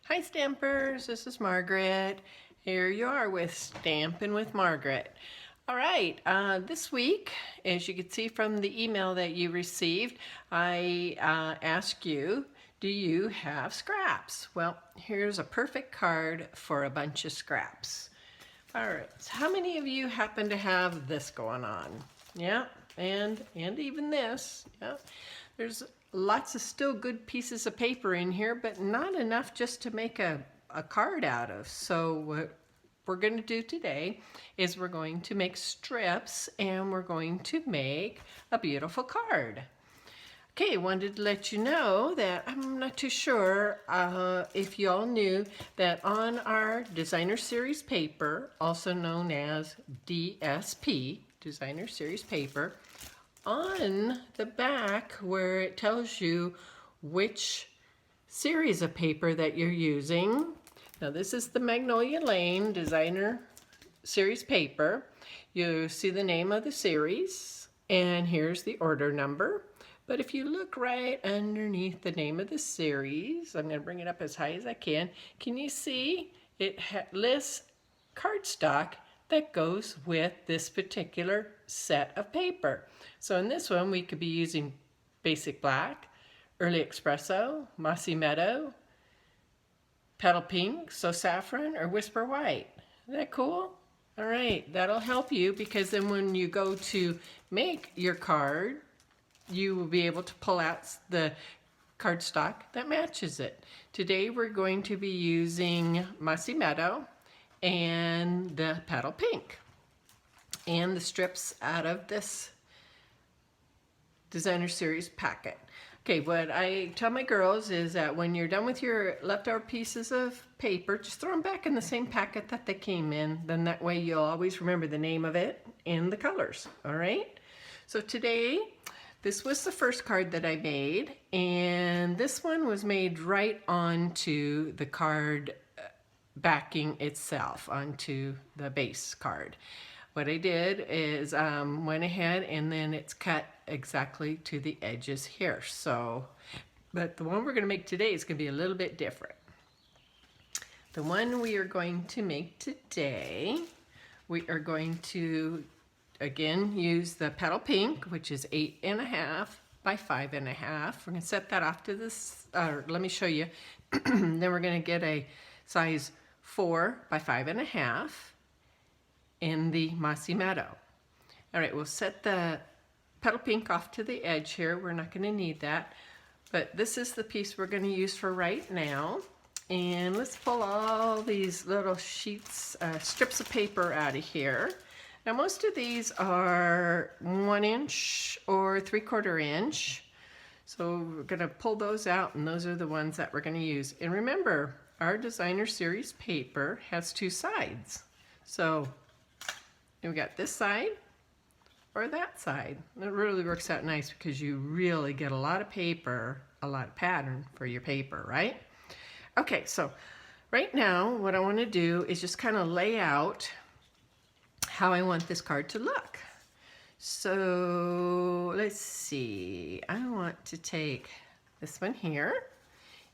Hi Stampers, this is Margaret. Here you are with Stampin' with Margaret. All right, this week, as you can see from the email that you received, I asked you, do you have scraps? Well, here's a perfect card for a bunch of scraps. All right, so how many of you happen to have this going on? Yeah, and even this. Yeah, there's lots of still good pieces of paper in here, but not enough just to make a card out of. So what we're going to do today is we're going to make strips and we're going to make a beautiful card. Okay, wanted to let you know that I'm not too sure if you all knew that on our Designer Series paper, also known as DSP, Designer Series paper, on the back where it tells you which series of paper that you're using. Now this is the Magnolia Lane Designer Series paper. You see the name of the series and here's the order number. But if you look right underneath the name of the series, I'm going to bring it up as high as I can. Can you see it lists cardstock that goes with this particular set of paper? So in this one, we could be using Basic Black, Early Espresso, Mossy Meadow, Petal Pink, So Saffron, or Whisper White. Isn't that cool? All right, that'll help you because then when you go to make your card, you will be able to pull out the cardstock that matches it. Today we're going to be using Mossy Meadow and the Petal Pink and the strips out of this Designer Series packet. Okay, what I tell my girls is that when you're done with your leftover pieces of paper, just throw them back in the same packet that they came in. Then that way you'll always remember the name of it and the colors, all right? So today, this was the first card that I made, and this one was made right onto the card backing itself, onto the base card. What I did is went ahead and then it's cut exactly to the edges here. So, but the one we're going to make today is going to be a little bit different. The one we are going to make today, we are going to again use the Petal Pink, which is 8.5 by 5.5. We're going to set that off to this, let me show you. Then we're going to get a size 4 by 5.5 in the Mossy Meadow. All right, we'll set the Petal Pink off to the edge here. We're not going to need that, but this is the piece we're going to use for right now. And let's pull all these little sheets, strips of paper out of here. Now most of these are 1 inch or 3/4 inch. So we're gonna pull those out and those are the ones that we're gonna use. And remember, our Designer Series paper has 2 sides. So we got this side or that side. And it really works out nice because you really get a lot of paper, a lot of pattern for your paper, right? Okay, so right now what I wanna do is just kind of lay out how I want this card to look. So let's see, I want to take this one here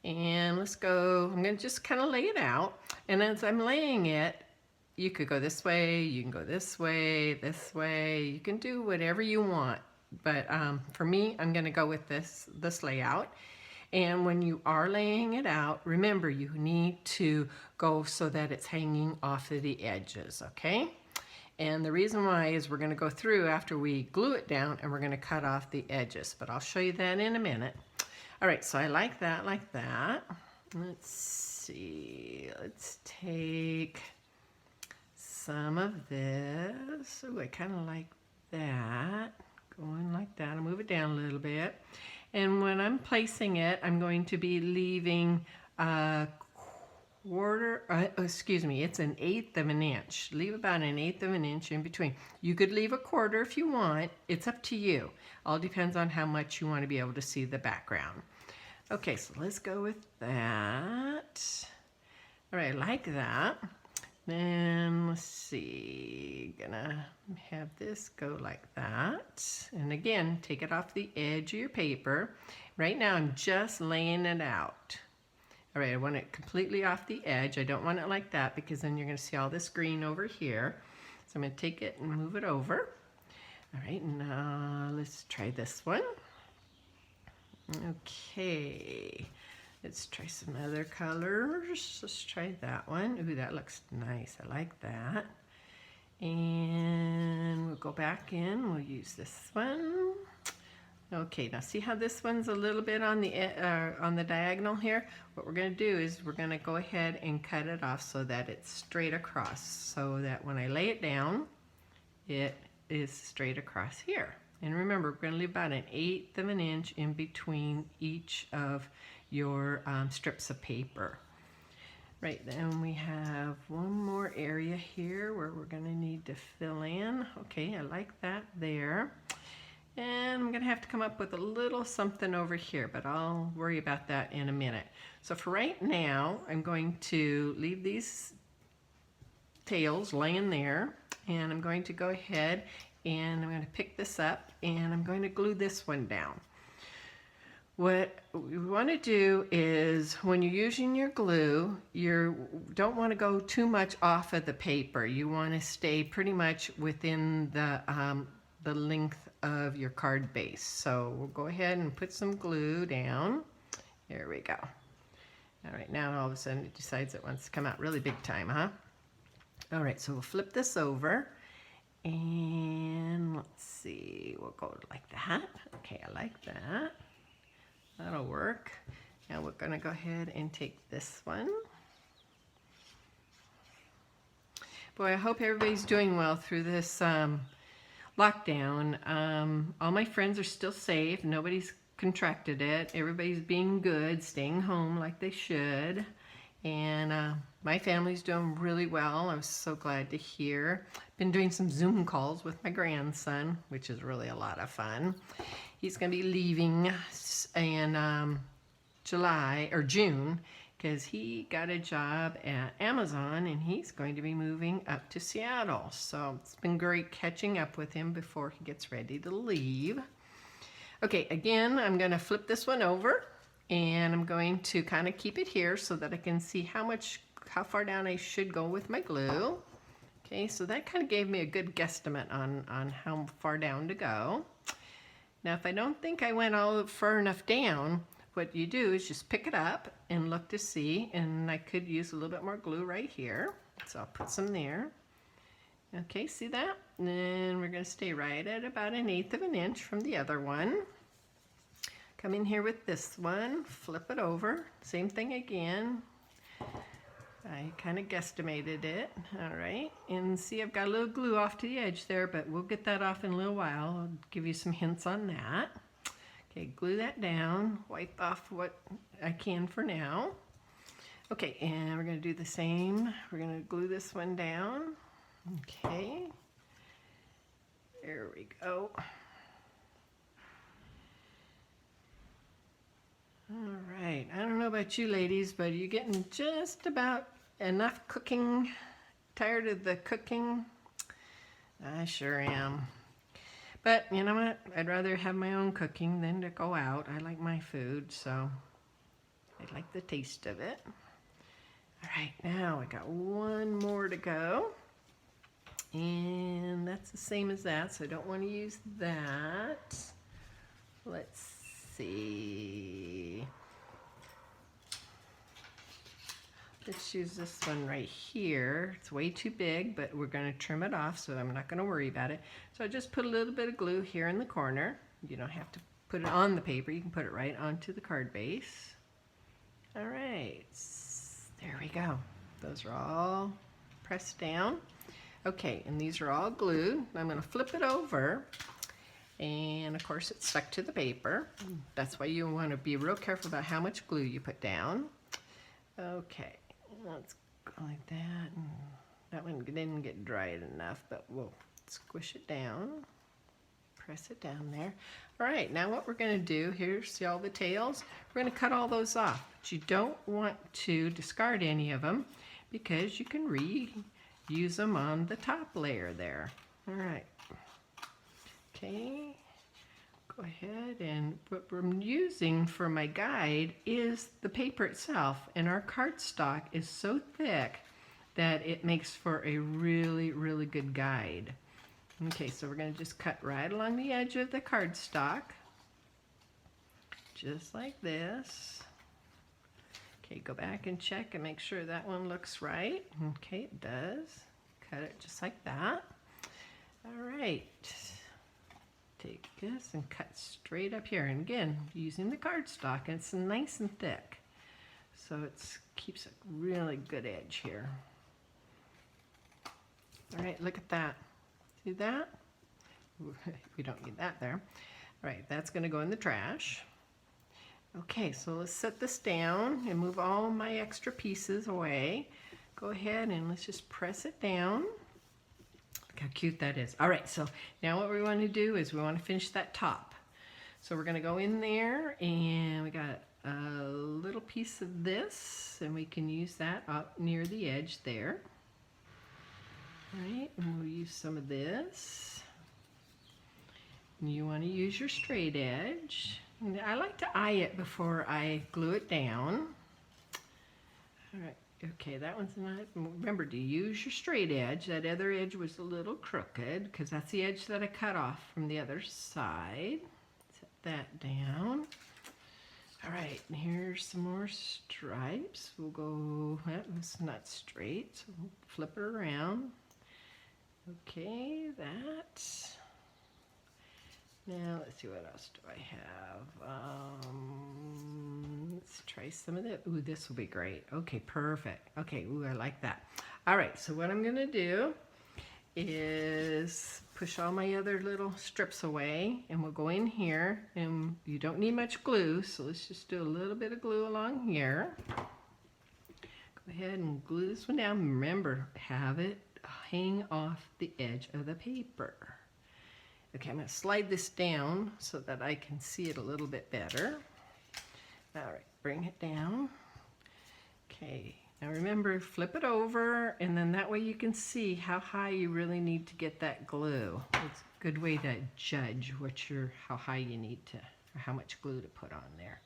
and let's go, I'm going to just kind of lay it out, and as I'm laying it, you could go this way, you can go this way, you can do whatever you want, but for me, I'm going to go with this layout. And when you are laying it out, remember you need to go so that it's hanging off of the edges, okay? And the reason why is we're going to go through after we glue it down and we're going to cut off the edges, but I'll show you that in a minute. All right, so I like that. Let's see, let's take some of this. Oh, I kind of like that, going like that. I'll move it down a little bit. And when I'm placing it, I'm going to be leaving it's 1/8 of an inch. Leave about 1/8 of an inch in between. You could leave 1/4 if you want. It's up to you. All depends on how much you want to be able to see the background. Okay, so let's go with that. All right, I like that. Then let's see, gonna have this go like that. And again, take it off the edge of your paper. Right now I'm just laying it out. All right, I want it completely off the edge. I don't want it like that because then you're going to see all this green over here. So I'm going to take it and move it over. All right, now let's try this one. Okay, let's try some other colors. Let's try that one. Ooh, that looks nice. I like that. And we'll go back in. We'll use this one. Okay, now see how this one's a little bit on the diagonal here? What we're going to do is we're going to go ahead and cut it off so that it's straight across, so that when I lay it down, it is straight across here. And remember, we're going to leave about 1/8 of an inch in between each of your strips of paper. Right, then we have one more area here where we're going to need to fill in. Okay, I like that there. And I'm going to have to come up with a little something over here, but I'll worry about that in a minute. So for right now, I'm going to leave these tails laying there, and I'm going to go ahead and I'm going to pick this up and I'm going to glue this one down. What we want to do is when you're using your glue, you don't want to go too much off of the paper. You want to stay pretty much within the length of your card base. So we'll go ahead and put some glue down. There we go. All right, now all of a sudden it decides it wants to come out really big time, huh? All right, so we'll flip this over and let's see, we'll go like that. Okay, I like that. That'll work. Now we're gonna go ahead and take this one. Boy, I hope everybody's doing well through this lockdown. All my friends are still safe. Nobody's contracted it. Everybody's being good, staying home like they should. And my family's doing really well. I was so glad to hear. Been doing some Zoom calls with my grandson, which is really a lot of fun. He's going to be leaving in July or June because he got a job at Amazon and he's going to be moving up to Seattle. So it's been great catching up with him before he gets ready to leave. Okay, again, I'm going to flip this one over and I'm going to kind of keep it here so that I can see how far down I should go with my glue. Okay, so that kind of gave me a good guesstimate on how far down to go. Now, if I don't think I went all far enough down, what you do is just pick it up and look to see, and I could use a little bit more glue right here. So I'll put some there. Okay, see that? And then we're going to stay right at about 1/8 of an inch from the other one. Come in here with this one, flip it over, same thing again. I kind of guesstimated it, all right. And see, I've got a little glue off to the edge there, but we'll get that off in a little while. I'll give you some hints on that. Okay, glue that down, wipe off what I can for now. Okay, and we're going to do the same. We're going to glue this one down. Okay, there we go. All right, I don't know about you ladies, but you're getting just about enough cooking. Tired of the cooking? I sure am. But you know what? I'd rather have my own cooking than to go out. I like my food, so I like the taste of it. All right, now I got one more to go. And that's the same as that, so I don't want to use that. Let's see. Let's use this one right here. It's way too big, but we're going to trim it off, so I'm not going to worry about it. So I just put a little bit of glue here in the corner. You don't have to put it on the paper. You can put it right onto the card base. All right, there we go. Those are all pressed down. Okay, and these are all glued. I'm going to flip it over. And of course it's stuck to the paper. That's why you want to be real careful about how much glue you put down. Okay, let's go like that. That one didn't get dried enough, but we'll squish it down. Press it down there. All right, now what we're going to do here, see all the tails? We're going to cut all those off. But you don't want to discard any of them because you can reuse them on the top layer there. All right. Okay, go ahead, and what I'm using for my guide is the paper itself, and our cardstock is so thick that it makes for a really, really good guide. Okay, so we're going to just cut right along the edge of the cardstock, just like this. Okay, go back and check and make sure that one looks right. Okay, it does. Cut it just like that. All right. Take this and cut straight up here. And again, using the cardstock, and it's nice and thick. So it keeps a really good edge here. All right, look at that. See that? We don't need that there. All right, that's going to go in the trash. Okay, so let's set this down and move all my extra pieces away. Go ahead and let's just press it down. Look how cute that is. All right, so now what we want to do is we want to finish that top. So we're going to go in there, and we got a little piece of this, and we can use that up near the edge there. All right, and we'll use some of this. And you want to use your straight edge. And I like to eye it before I glue it down. All right, okay, that one's not, remember to use your straight edge. That other edge was a little crooked because that's the edge that I cut off from the other side. Set that down. All right, and here's some more stripes. We'll go, that was not straight, so we'll flip it around. Okay, that. Now let's see, what else do I have? Let's try some of that. Ooh, this will be great. Okay, perfect. Okay, ooh, I like that. All right, so what I'm gonna do is push all my other little strips away, and we'll go in here, and you don't need much glue, so let's just do a little bit of glue along here. Go ahead and glue this one down. Remember, have it hang off the edge of the paper. Okay, I'm going to slide this down so that I can see it a little bit better. All right, bring it down. Okay, now remember, flip it over, and then that way you can see how high you really need to get that glue. It's a good way to judge how high you need to, or how much glue to put on there.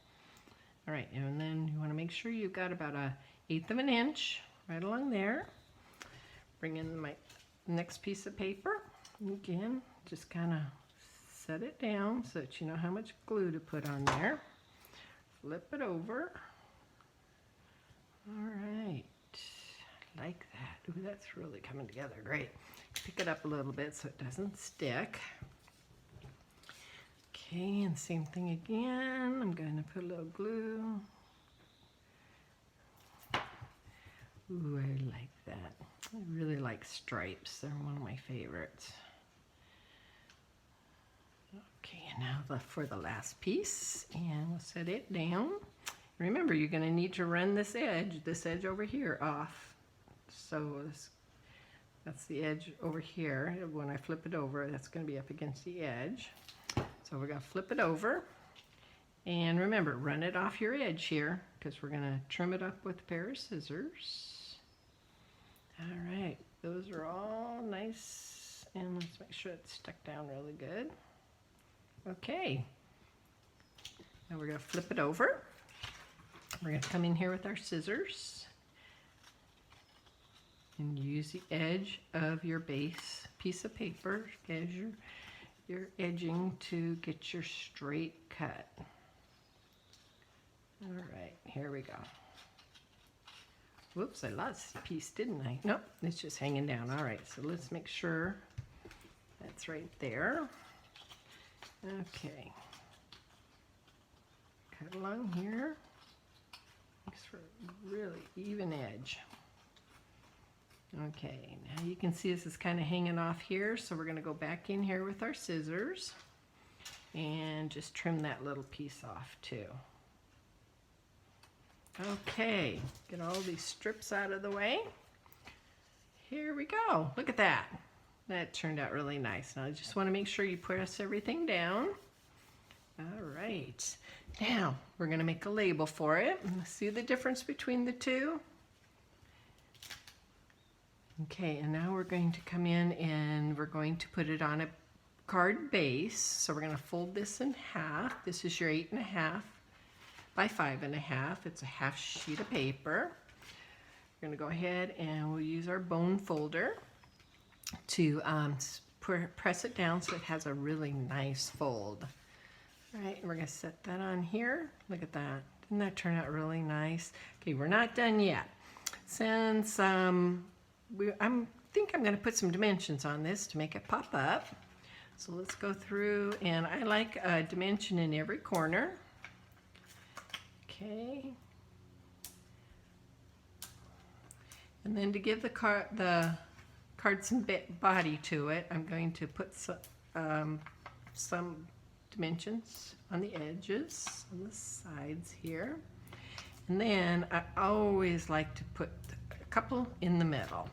All right, and then you want to make sure you've got about 1/8 of an inch right along there. Bring in my next piece of paper. Again, just kind of set it down so that you know how much glue to put on there. Flip it over. All right, like that. Ooh, that's really coming together great. Pick it up a little bit so it doesn't stick. Okay, and same thing again. I'm going to put a little glue. Ooh, I like that. I really like stripes. They're one of my favorites. Okay, and now for the last piece, and we'll set it down. Remember, you're going to need to run this edge over here off. So that's the edge over here. When I flip it over, that's going to be up against the edge. So we're going to flip it over. And remember, run it off your edge here, because we're going to trim it up with a pair of scissors. All right, those are all nice, and let's make sure it's stuck down really good. Okay, now we're going to flip it over. We're going to come in here with our scissors and use the edge of your base piece of paper as you're edging to get your straight cut. All right, here we go. Whoops, I lost a piece, didn't I? Nope, it's just hanging down. All right, so let's make sure that's right there. Okay. Cut along here. Makes for a really even edge. Okay, now you can see this is kind of hanging off here, so we're going to go back in here with our scissors and just trim that little piece off too. Okay, get all these strips out of the way. Here we go. Look at that. That turned out really nice. Now I just want to make sure you press everything down. All right. Now we're going to make a label for it. See the difference between the two? Okay, and now we're going to come in and we're going to put it on card base. So we're going to fold this in half. This is your 8.5 by 5.5. It's a half sheet of paper. We're going to go ahead and we'll use our bone folder to press it down so it has a really nice fold. All right, we're going to set that on here. Look at that. Didn't that turn out really nice? Okay, we're not done yet. Since I think I'm going to put some dimensions on this to make it pop up. So let's go through, and I like a dimension in every corner. Okay. And then to give the card some body to it, I'm going to put some dimensions on the edges, on the sides here. And then I always like to put a couple in the middle.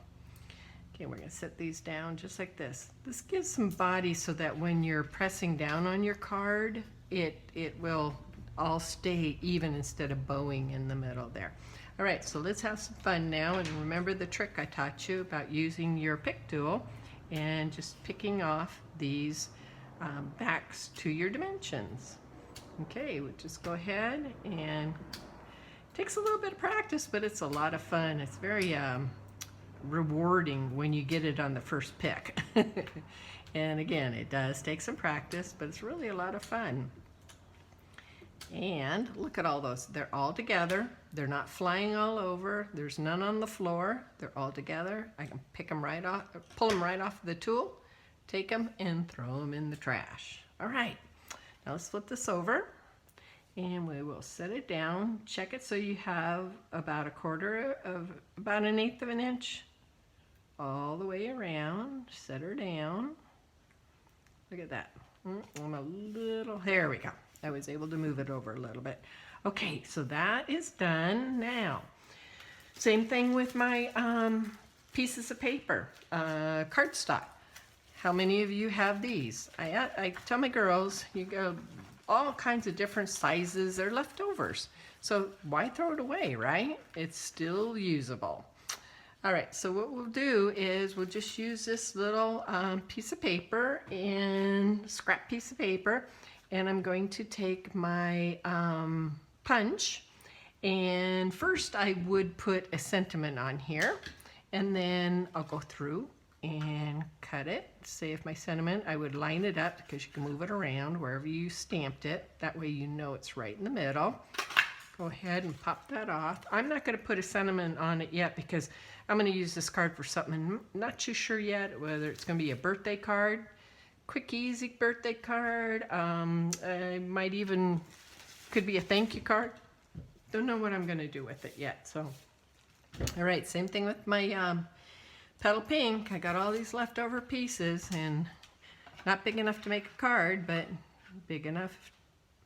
Okay, we're going to set these down just like this. This gives some body so that when you're pressing down on your card, it will all stay even instead of bowing in the middle there. All right, so let's have some fun now, and remember the trick I taught you about using your pick tool and just picking off these backs to your dimensions. Okay, we'll just go ahead, and it takes a little bit of practice, but it's a lot of fun. It's very rewarding when you get it on the first pick. And again, it does take some practice, but it's really a lot of fun. And look at all those. They're all together. They're not flying all over. There's none on the floor. They're all together. I can pick them right off, pull them right off the tool, take them and throw them in the trash. All right, now let's flip this over and we will set it down. Check it so you have about about 1/8 of an inch all the way around. Set her down. Look at that. I'm a little, there we go. I was able to move it over a little bit. Okay, so that is done now. Same thing with my pieces of paper, cardstock. How many of you have these? I tell my girls, you go all kinds of different sizes. They're leftovers. So why throw it away, right? It's still usable. All right, so what we'll do is we'll just use this little piece of paper and scrap piece of paper, and I'm going to take my punch, and first I would put a sentiment on here, and then I'll go through and cut it. Say if my sentiment, I would line it up because you can move it around wherever you stamped it. That way you know it's right in the middle. Go ahead and pop that off. I'm not going to put a sentiment on it yet because I'm going to use this card for something. I'm not too sure yet whether it's going to be a birthday card, quick easy birthday card. I might even, could be a thank you card. Don't know what I'm going to do with it yet. So, all right, same thing with my Petal Pink. I got all these leftover pieces, and not big enough to make a card, but big enough,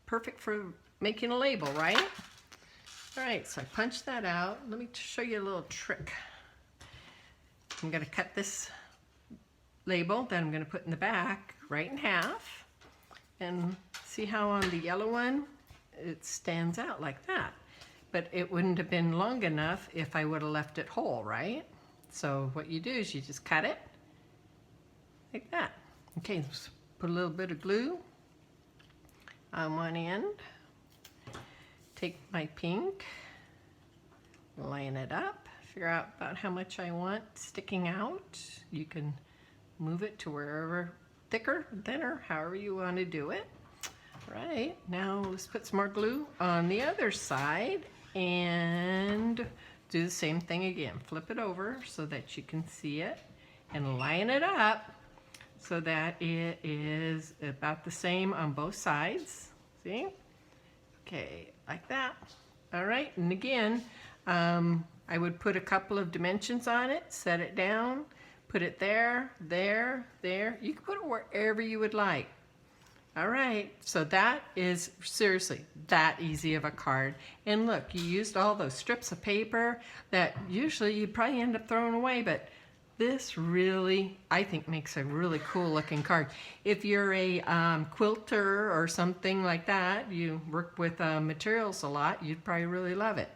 perfect for making a label, right? All right, so I punched that out. Let me show you a little trick. I'm going to cut this label that I'm going to put in the back right in half, and see how on the yellow one it stands out like that. But it wouldn't have been long enough if I would have left it whole, right? So what you do is you just cut it like that. Okay, let's put a little bit of glue on one end. Take my pink, line it up, figure out about how much I want sticking out. You can move it to wherever, thicker, thinner, however you want to do it. All right, now let's put some more glue on the other side and do the same thing again. Flip it over so that you can see it and line it up so that it is about the same on both sides. See? Okay, like that. All right, and again, I would put a couple of dimensions on it, set it down, put it there, there, there. You can put it wherever you would like. All right, so that is seriously that easy of a card. And look, you used all those strips of paper that usually you'd probably end up throwing away, but this really, I think, makes a really cool looking card. If you're a quilter or something like that, you work with materials a lot, you'd probably really love it.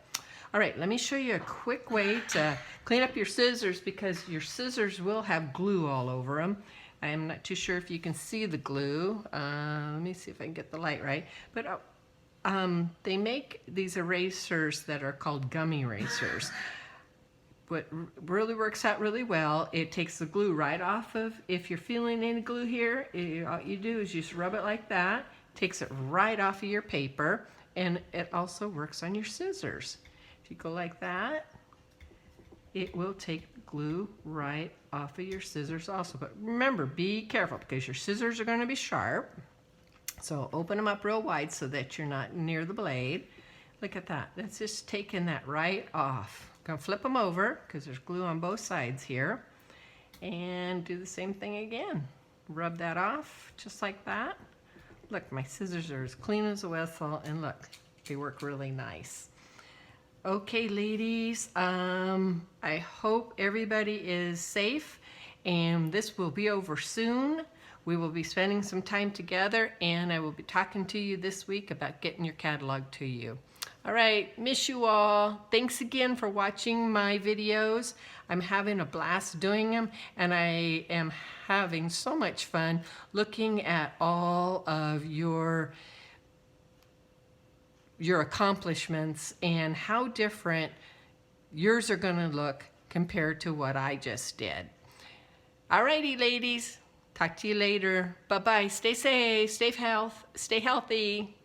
All right, let me show you a quick way to clean up your scissors, because your scissors will have glue all over them. I'm not too sure if you can see the glue. Let me see if I can get the light right. But they make these erasers that are called gummy erasers. What really works out really well, it takes the glue right off of, if you're feeling any glue here, all you do is just rub it like that, takes it right off of your paper, and it also works on your scissors. If you go like that, it will take the glue right off of your scissors also. But remember, be careful because your scissors are going to be sharp. So open them up real wide so that you're not near the blade. Look at that. That's just taking that right off. Gonna flip them over because there's glue on both sides here. And do the same thing again. Rub that off just like that. Look, my scissors are as clean as a whistle, and look, they work really nice. Okay, ladies, I hope everybody is safe, and this will be over soon. We will be spending some time together, and I will be talking to you this week about getting your catalog to you. All right, miss you all. Thanks again for watching my videos. I'm having a blast doing them, and I am having so much fun looking at all of your accomplishments and how different yours are going to look compared to what I just did. All righty, ladies. Talk to you later. Bye-bye. Stay safe. Stay healthy.